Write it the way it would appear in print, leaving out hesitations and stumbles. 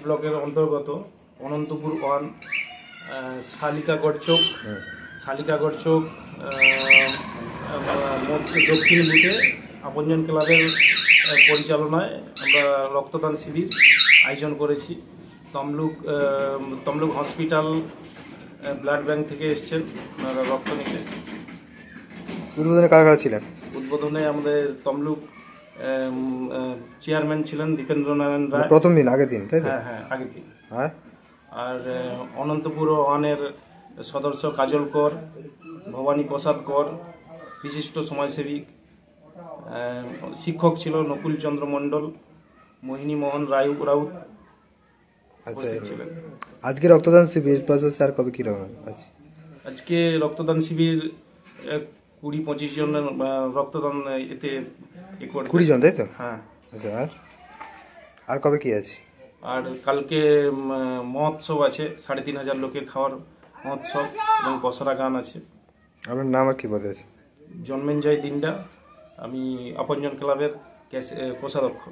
ব্লকের অন্তর্গত অনন্তপুর ওয়ান, শালিকাগড় চৌক, দক্ষিণ বুথে আপনজন ক্লাবের পরিচালনায় আমরা রক্তদান শিবির আয়োজন করেছি। তমলুক হসপিটাল ব্লাড ব্যাংক থেকে এসছেন ওনারা রক্ত নিতে। উদ্বোধনে কারা কারা ছিলেন? উদ্বোধনে আমাদের তমলুক চেয়ারম্যান ছিলেন দীপেন্দ্র নারায়ণ রায়। প্রথম দিন, আগের দিন, তাই তো? হ্যাঁ, আগের দিন। আর অনন্তপুর ওয়ানের সদস্য কাজল কর, ভবানী প্রসাদ কর, বিশিষ্ট সমাজসেবী শিক্ষক ছিল নকুল চন্দ্র মণ্ডল, মোহিনী মোহন রাউত। আচ্ছা, আজকে রক্তদান শিবির স্যার কবে কিরকম আছে? আজকে রক্তদান শিবির 20-25 জনের রক্তদান এতে 20 জন, তাই তো? হ্যাঁ। আচ্ছা, আর কবে কি আছে? আর কালকে মহোৎসব আছে, 3500 লোকের খাওয়ার মহোৎসব এবং পসরা গান আছে। আপনার নাম আর কি পদে আছে? জন্মেঞ্জয় দিন্ডা, আমি আপনজন ক্লাবের কোষাধ্যক্ষ।